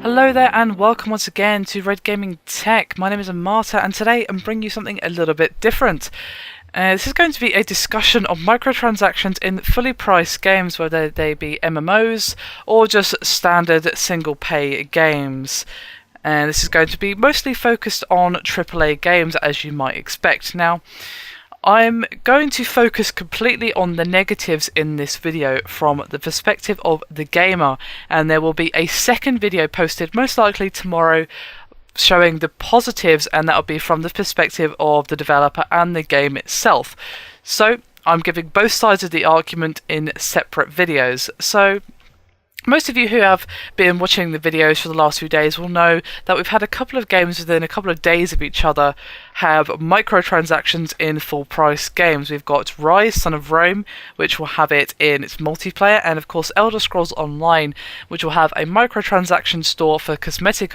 Hello there and welcome once again to Red Gaming Tech. My name is Marta and today I'm bringing you something a little bit different. This is going to be a discussion of microtransactions in fully priced games, whether they be MMOs or just standard single pay games. And this is going to be mostly focused on AAA games, as you might expect. Now, I'm going to focus completely on the negatives in this video from the perspective of the gamer, and there will be a second video posted most likely tomorrow showing the positives, and that will be from the perspective of the developer and the game itself. So I'm giving both sides of the argument in separate videos. So most of you who have been watching the videos for the last few days will know that we've had a couple of games within a couple of days of each other have microtransactions in full price games. We've got Rise, Son of Rome, which will have it in its multiplayer, and of course Elder Scrolls Online, which will have a microtransaction store for cosmetic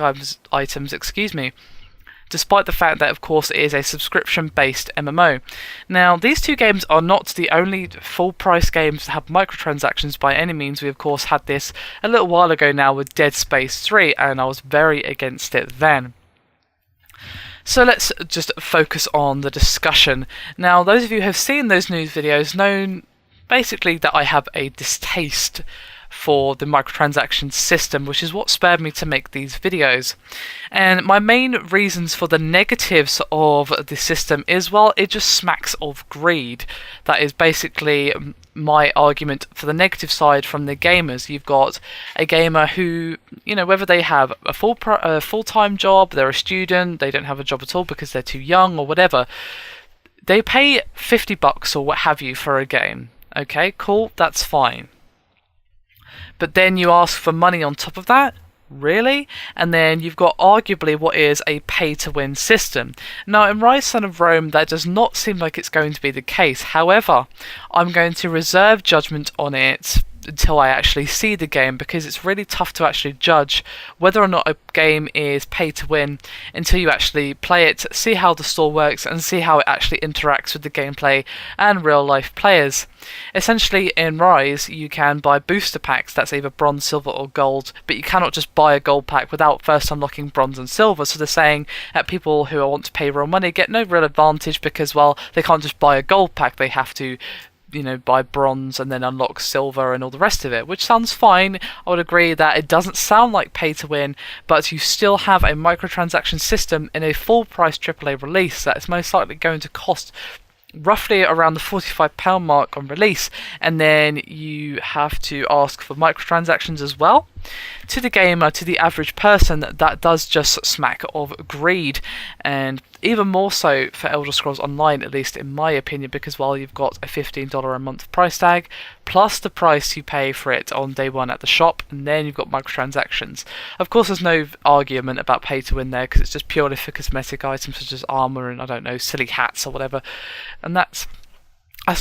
items, despite the fact that, of course, it is a subscription-based MMO. Now, these two games are not the only full-price games to have microtransactions by any means. We, of course, had this a little while ago now with Dead Space 3, and I was very against it then. So let's just focus on the discussion. Now, those of you who have seen those news videos know basically that I have a distaste for the microtransaction system, which is what spurred me to make these videos. And my main reasons for the negatives of the system is, well, it just smacks of greed. That is basically my argument for the negative side from the gamers. You've got a gamer who, whether they have a full-time job, they're a student, they don't have a job at all because they're too young or whatever, they pay $50 or what have you for a game. Okay, cool, that's fine. But then you ask for money on top of that? Really? And then you've got arguably what is a pay-to-win system. Now, in Rise, Son of Rome, that does not seem like it's going to be the case. However, I'm going to reserve judgment on it until I actually see the game, because it's really tough to actually judge whether or not a game is pay to win until you actually play it, see how the store works, and see how it actually interacts with the gameplay and real life players. Essentially, in Rise, you can buy booster packs, that's either bronze, silver or gold, but you cannot just buy a gold pack without first unlocking bronze and silver. So they're saying that people who want to pay real money get no real advantage because, well, they can't just buy a gold pack, they have to buy bronze and then unlock silver and all the rest of it, which sounds fine. I would agree that it doesn't sound like pay to win, but you still have a microtransaction system in a full price AAA release that is most likely going to cost roughly around the £45 mark on release, and then you have to ask for microtransactions as well. To the gamer, to the average person, that does just smack of greed, and even more so for Elder Scrolls Online, at least in my opinion, because while you've got a $15 a month price tag, plus the price you pay for it on day one at the shop, and then you've got microtransactions. Of course, there's no argument about pay to win there, because it's just purely for cosmetic items such as armor and, I don't know, silly hats or whatever, and that's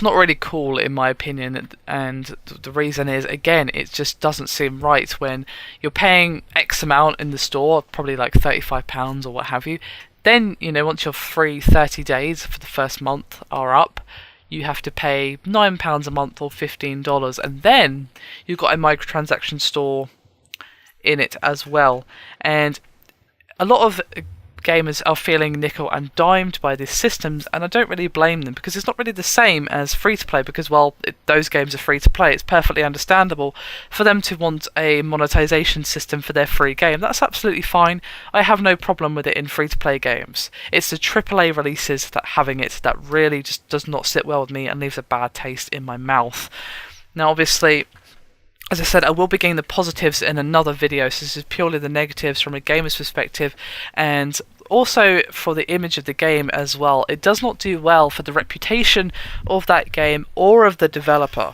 not really cool in my opinion, and the reason is, again, it just doesn't seem right when you're paying X amount in the store, probably like £35 or what have you. Then, once your free 30 days for the first month are up, you have to pay £9 a month or $15, and then you've got a microtransaction store in it as well. And a lot of gamers are feeling nickel and dimed by these systems, and I don't really blame them, because it's not really the same as free-to-play, because, well, those games are free-to-play. It's perfectly understandable for them to want a monetization system for their free game. That's absolutely fine. I have no problem with it in free-to-play games. It's the AAA releases that having it that really just does not sit well with me and leaves a bad taste in my mouth. Now, obviously, as I said, I will be getting the positives in another video, so this is purely the negatives from a gamer's perspective, and also for the image of the game as well. It does not do well for the reputation of that game or of the developer.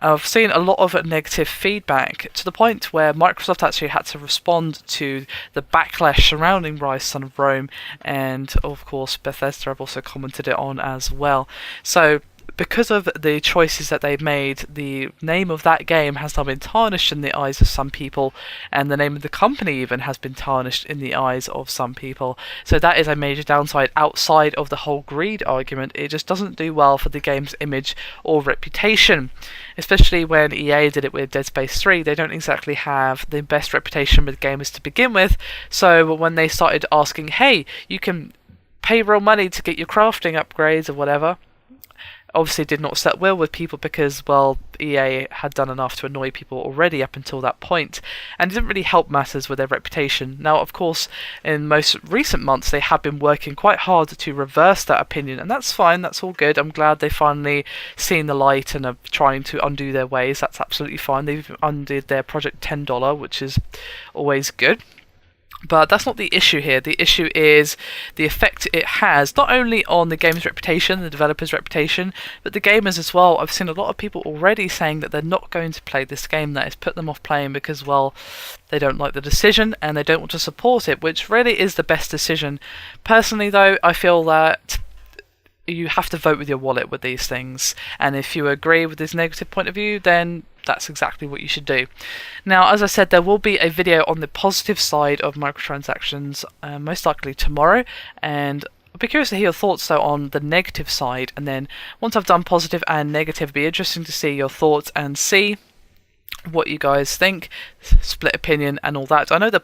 I've seen a lot of negative feedback to the point where Microsoft actually had to respond to the backlash surrounding Rise, Son of Rome, and of course Bethesda have also commented it on as well. So because of the choices that they've made, the name of that game has now been tarnished in the eyes of some people, and the name of the company even has been tarnished in the eyes of some people. So that is a major downside outside of the whole greed argument. It just doesn't do well for the game's image or reputation, especially when EA did it with Dead Space 3. They don't exactly have the best reputation with gamers to begin with, so when they started asking, hey, you can pay real money to get your crafting upgrades or whatever, obviously did not set well with people because, well, EA had done enough to annoy people already up until that point, and it didn't really help matters with their reputation. Now, of course, in most recent months, they have been working quite hard to reverse that opinion, and that's fine, that's all good. I'm glad they finally seen the light and are trying to undo their ways. That's absolutely fine. They've undid their Project $10, which is always good. But that's not the issue here. The issue is the effect it has, not only on the game's reputation, the developer's reputation, but the gamers as well. I've seen a lot of people already saying that they're not going to play this game, that has put them off playing because, well, they don't like the decision and they don't want to support it, which really is the best decision. Personally, though, I feel that you have to vote with your wallet with these things, and if you agree with this negative point of view, then that's exactly what you should do. Now, as I said, there will be a video on the positive side of microtransactions, most likely tomorrow, and I'll be curious to hear your thoughts though on the negative side, and then once I've done positive and negative, it'll be interesting to see your thoughts and see what you guys think, split opinion and all that. I know the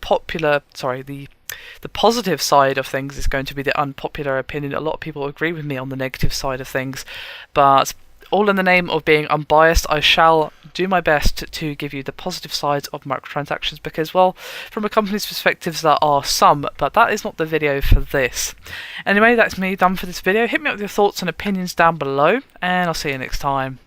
positive side of things is going to be the unpopular opinion. A lot of people agree with me on the negative side of things, but all in the name of being unbiased, I shall do my best to give you the positive sides of microtransactions because, well, from a company's perspective, there are some, but that is not the video for this. Anyway, that's me done for this video. Hit me up with your thoughts and opinions down below, and I'll see you next time.